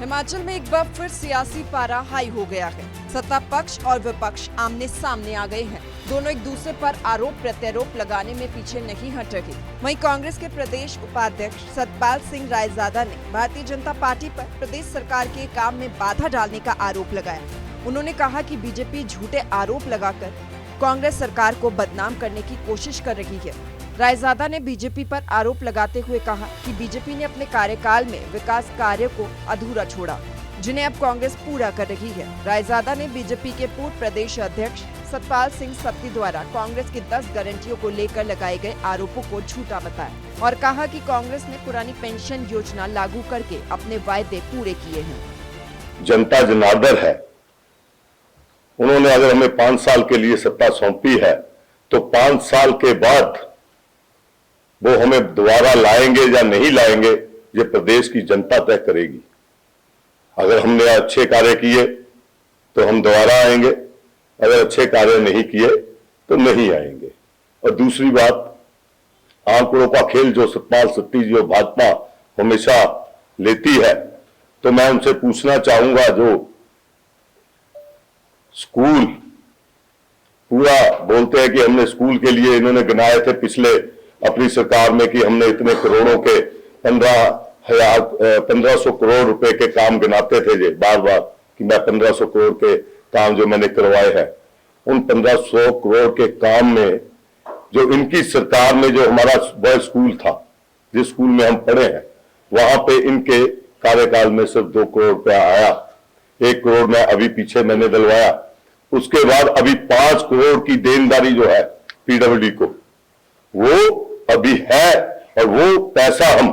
हिमाचल में एक बार फिर सियासी पारा हाई हो गया है। सत्ता पक्ष और विपक्ष आमने सामने आ गए हैं। दोनों एक दूसरे पर आरोप प्रत्यारोप लगाने में पीछे नहीं हट रहे। वहीं कांग्रेस के प्रदेश उपाध्यक्ष सतपाल सिंह रायजादा ने भारतीय जनता पार्टी पर प्रदेश सरकार के काम में बाधा डालने का आरोप लगाया। उन्होंने कहा कि बीजेपी झूठे आरोप लगाकर कांग्रेस सरकार को बदनाम करने की कोशिश कर रही है। रायजादा ने बीजेपी पर आरोप लगाते हुए कहा कि बीजेपी ने अपने कार्यकाल में विकास कार्य को अधूरा छोड़ा, जिन्हें अब कांग्रेस पूरा कर रही है। रायजादा ने बीजेपी के पूर्व प्रदेश अध्यक्ष सतपाल सिंह सत्ती द्वारा कांग्रेस की 10 गारंटियों को लेकर लगाए गए आरोपों को झूठा बताया और कहा कि कांग्रेस ने पुरानी पेंशन योजना लागू करके अपने वायदे पूरे किए हैं। जनता जनार्दन है, उन्होंने अगर हमें 5 साल के लिए सत्ता सौंपी है तो 5 साल के बाद वो हमें दोबारा लाएंगे या नहीं लाएंगे, ये प्रदेश की जनता तय करेगी। अगर हमने अच्छे कार्य किए तो हम दोबारा आएंगे, अगर अच्छे कार्य नहीं किए तो नहीं आएंगे। और दूसरी बात, आंकड़ों का खेल जो सतपाल सत्ती जी और भाजपा हमेशा लेती है, तो मैं उनसे पूछना चाहूंगा, जो स्कूल पूरा बोलते हैं कि हमने स्कूल के लिए इन्होंने गिनाए थे पिछले अपनी सरकार में कि हमने इतने करोड़ों के 1500 करोड़ रुपए के काम गिनाते थे जे बार बार कि मैं 1500 करोड़ के काम जो मैंने करवाए हैं। उन 1500 करोड़ के काम में जो इनकी सरकार में जो हमारा बॉय स्कूल था, जिस स्कूल में हम पढ़े हैं, वहां पे इनके कार्यकाल में सिर्फ 2 करोड़ रुपया आया। 1 करोड़ में अभी पीछे मैंने दिलवाया। उसके बाद अभी 5 करोड़ की देनदारी जो है पीडब्ल्यूडी को, वो अभी है और वो पैसा हम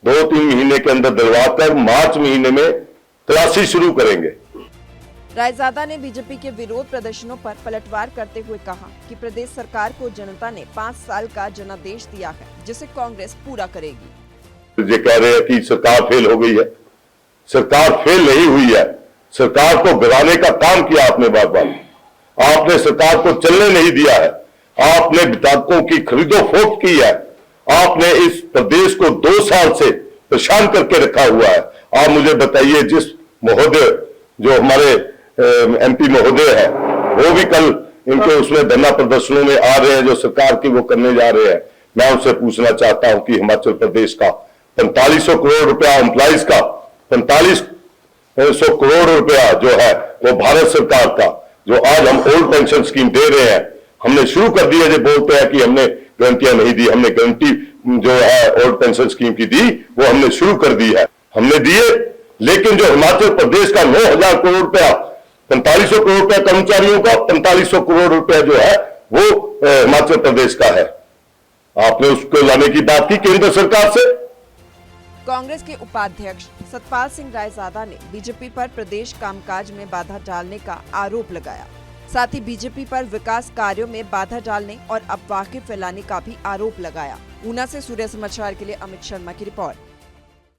2-3 महीने के अंदर दिलवाकर मार्च महीने में तलाशी शुरू करेंगे। रायजादा ने बीजेपी के विरोध प्रदर्शनों पर पलटवार करते हुए कहा कि प्रदेश सरकार को जनता ने 5 साल का जनादेश दिया है, जिसे कांग्रेस पूरा करेगी। ये कह रहे हैं कि सरकार फेल हो गई है। सरकार फेल नहीं हुई है, सरकार को गिराने का काम किया आपने बार बार। आपने सरकार को चलने नहीं दिया है, आपने विधायकों की खरीदो फरोख्त की है, आपने इस प्रदेश को 2 साल से परेशान करके रखा हुआ है। आप मुझे बताइए, जिस महोदय जो हमारे एमपी महोदय है, वो भी कल इनके उसमें धरना प्रदर्शनों में आ रहे हैं जो सरकार की वो करने जा रहे हैं। मैं उनसे पूछना चाहता हूं कि हिमाचल प्रदेश का 4500 करोड़ रुपया एम्प्लॉइज का, 4500 करोड़ रुपया जो है वो भारत सरकार का, जो आज हम ओल्ड पेंशन स्कीम दे रहे हैं, हमने शुरू कर दी है। जो बोलते हैं कि हमने गारंटियां नहीं दी, हमने गारंटी जो है ओल्ड पेंशन स्कीम की दी, वो हमने शुरू कर दी है, हमने दिए। लेकिन जो हिमाचल प्रदेश का 9000 करोड़ रुपया, 4500 करोड़ रुपया कर्मचारियों का, 4500 करोड़ रुपया जो है वो हिमाचल प्रदेश का है। आपने उसको लाने की बात की केंद्र सरकार से। कांग्रेस के उपाध्यक्ष सतपाल सिंह रायजादा ने बीजेपी पर प्रदेश कामकाज में बाधा डालने का आरोप लगाया। साथ ही बीजेपी पर विकास कार्यों में बाधा डालने और अफवाहें फैलाने का भी आरोप लगाया। ऊना से सूर्य समाचार के लिए अमित शर्मा की रिपोर्ट।